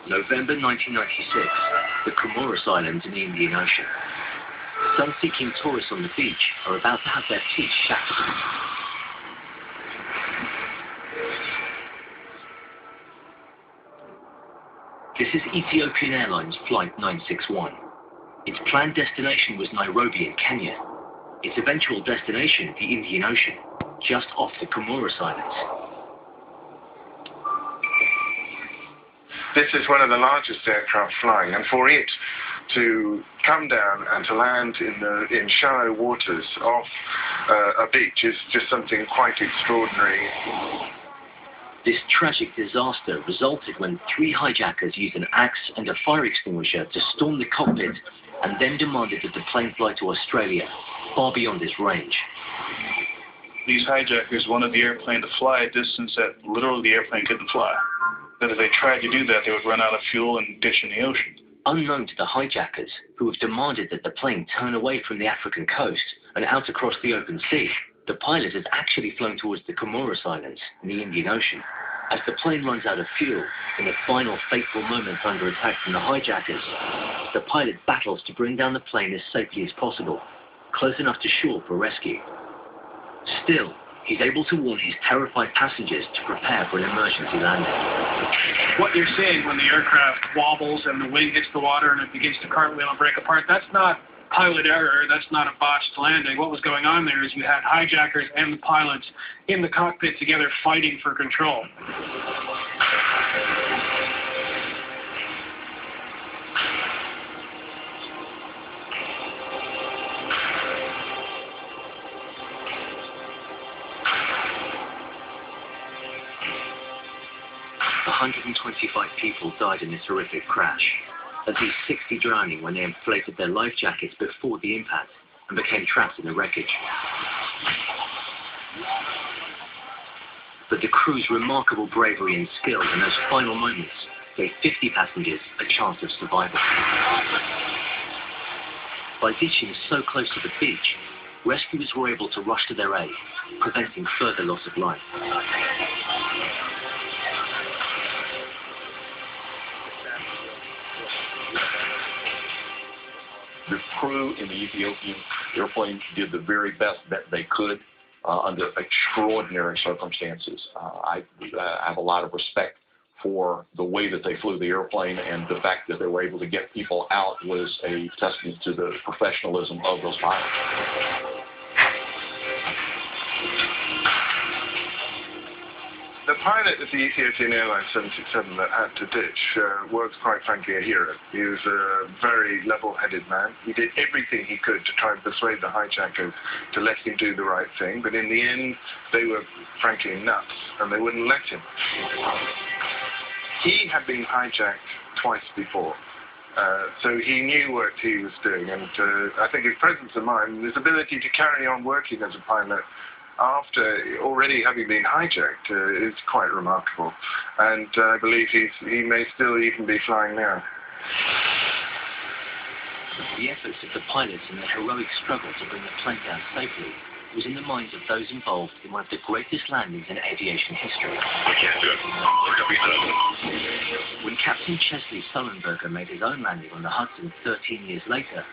November 1996, the Comoros Islands in the Indian Ocean. Sun-seeking tourists on the beach are about to have their teeth shattered. This is Ethiopian Airlines Flight 961. Its planned destination was Nairobi in Kenya. Its eventual destination, the Indian Ocean, just off the Comoros Islands. This is one of the largest aircraft flying, and for it to come down and to land in shallow waters off a beach is just something quite extraordinary. This tragic disaster resulted when 3 hijackers used an axe and a fire extinguisher to storm the cockpit and then demanded that the plane fly to Australia, far beyond its range. These hijackers wanted the airplane to fly a distance that literally the airplane couldn't fly. That if they tried to do that, they would run out of fuel and ditch in the ocean. Unknown to the hijackers, who have demanded that the plane turn away from the African coast and out across the open sea, the pilot has actually flown towards the Comoros Islands in the Indian Ocean. As the plane runs out of fuel, in the final fateful moments under attack from the hijackers, the pilot battles to bring down the plane as safely as possible, close enough to shore for rescue. Still, he's able to warn his terrified passengers to prepare for an emergency landing. What you're seeing when the aircraft wobbles and the wing hits the water and it begins to cartwheel and break apart, that's not pilot error, that's not a botched landing. What was going on there is you had hijackers and the pilots in the cockpit together fighting for control. The 125 people died in this horrific crash, at least 60 drowning when they inflated their life jackets before the impact and became trapped in the wreckage. But the crew's remarkable bravery and skill in those final moments gave 50 passengers a chance of survival. By ditching so close to the beach, rescuers were able to rush to their aid, preventing further loss of life. The crew in the Ethiopian airplane did the very best that they could under extraordinary circumstances. I have a lot of respect for the way that they flew the airplane, and the fact that they were able to get people out was a testament to the professionalism of those pilots. The pilot of the Ethiopian Airlines 767 that had to ditch was, quite frankly, a hero. He was a very level-headed man. He did everything he could to try and persuade the hijackers to let him do the right thing, but in the end, they were, frankly, nuts, and they wouldn't let him. He had been hijacked twice before. So he knew what he was doing, and I think his presence of mind, his ability to carry on working as a pilot after already having been hijacked is quite remarkable. And I believe he may still even be flying now. The efforts of the pilots and their heroic struggle to bring the plane down safely was in the minds of those involved in one of the greatest landings in aviation history. When Captain Chesley Sullenberger made his own landing on the Hudson 13 years later,